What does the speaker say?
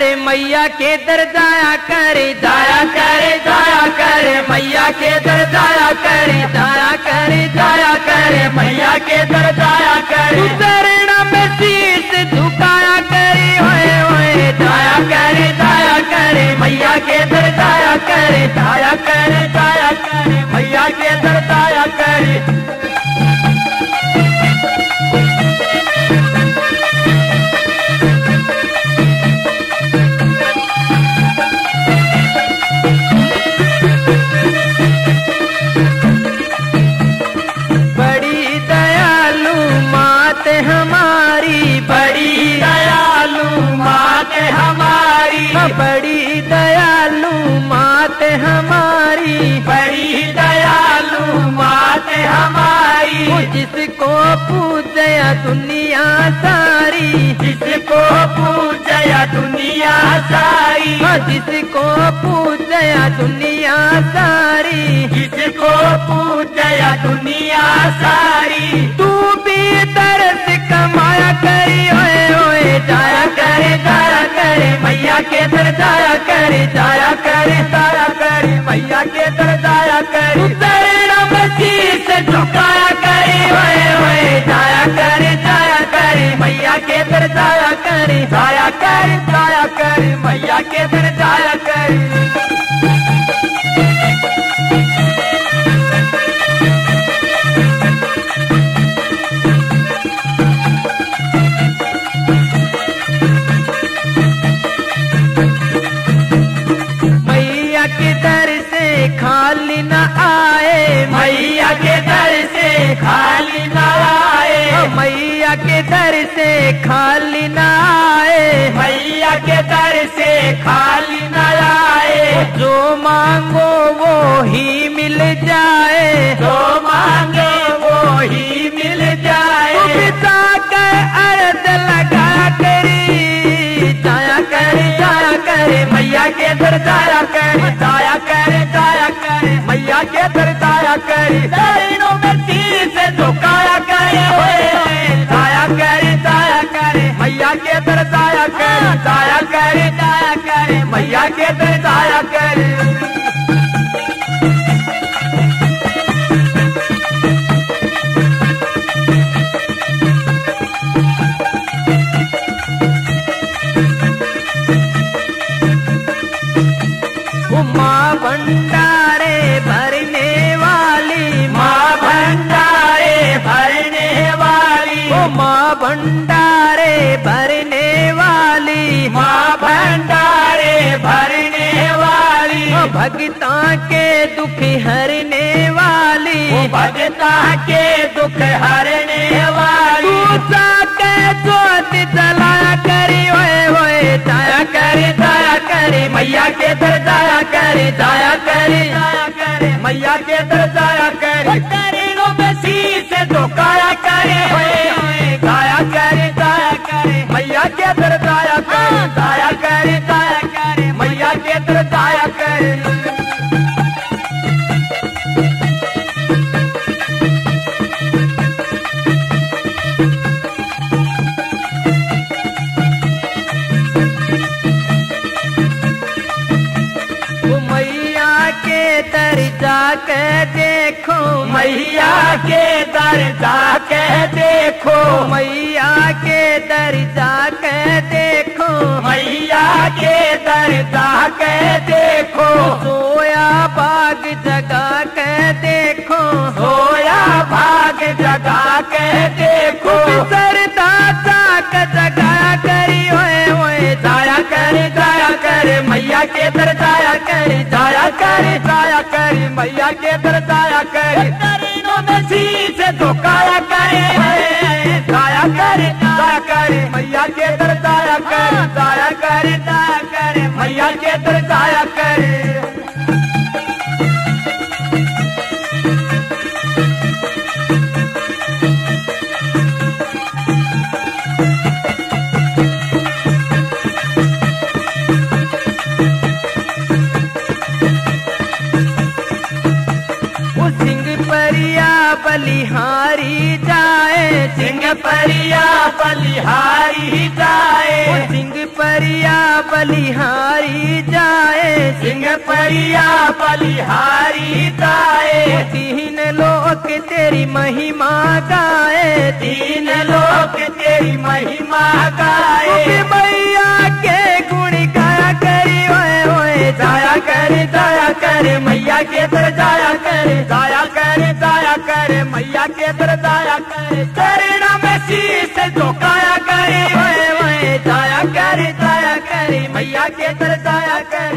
करे मैया के दर जाया करे, जाया करे जाया करे मैया के दर जाया करे, जाया करे जाया करे मैया के दर जाया करे। चरण में शीश झुकाया करे, होए होए जाया करे मैया के दर जाया करे, जाया करे मैया के दर जाया करे। बड़ी दयालु मात हमारी, बड़ी दयालु मात हमारी। जिसको पूजया दुनिया सारी, जिसको पूजया दुनिया सारी, जिसको पूजया दुनिया सारी, जिसको पूजया दुनिया सारी। तू भी तरस कमाया करी, ओए ओए जाया करे मैया के दर जाया करे, जाया करे मैया के दर जाया करे। चरण में शीश झुकाया करे, ओए ओए जाया करे मैया के दर जाया करे, जाया करे मैया के दर जाया करे। खाली न आए मैया के दर से, खाली न आए मैया के दर से, खाली न आए मैया के दर से, खाली न आए। जो मांगो वो ही मिल जाए, जो मांगो वो ही मिल जाए। पिता का अर्थ लगा करी, जाया करे मैया के दर जाया करे, जाया करे मैया के दर जाया करे। चरणों में शीश झुकाया करे, जाया करे मैया के दर जाया करे, जाया करे मैया के दर जाया करे। माँ भंडारे भरने वाली, माँ भंडारे भरने वाली, ओ माँ भंडारे भरने वाली, माँ भंडारे भरने वाली। भगता के दुख हरने वाली, भगता के दुख हरने वाली। दूसरा के ज्योत जलाया करी, ओए ओए जाया करे मैया के दर जाया करे, जाया करे मैया के दर जाया करे। चरणों में शीश झुकाया करे, जाया करे मैया के दर जाया करे, जाया करे मैया के दर जाया करे। दर जाके देखो मैया के दर जाके देखो, मैया के दर जाके देखो, मैया के दर जाके देखो। सोया बाग जगा के देखो, सोया बाग जगा के देखो। सरदा चाक जगा करी, ओए ओए जाया करे मैया के दर जाया करे, जाया करे मैया के दर जाया करे। चरणों में शीश झुकाया करे, जाया करे मैया के दर जाया करे, जाया करे मैया के दर जाया करे। बलिहारी जाए, सिंह परिया बलिहारी जाए, सिंह परिया बलिहारी जाए, सिंह परिया बलिहारी जाए। तीन लोक तेरी महिमा गाए, तीन लोक तेरी महिमा गाए। मैया के गुण गाया करी ओए जाया कर मैया के दर जाया कर, जाया कर मैया के दर जाया कर। चरण में शीश झुकाया करे, ओए जाया कर मैया के दर जाया कर।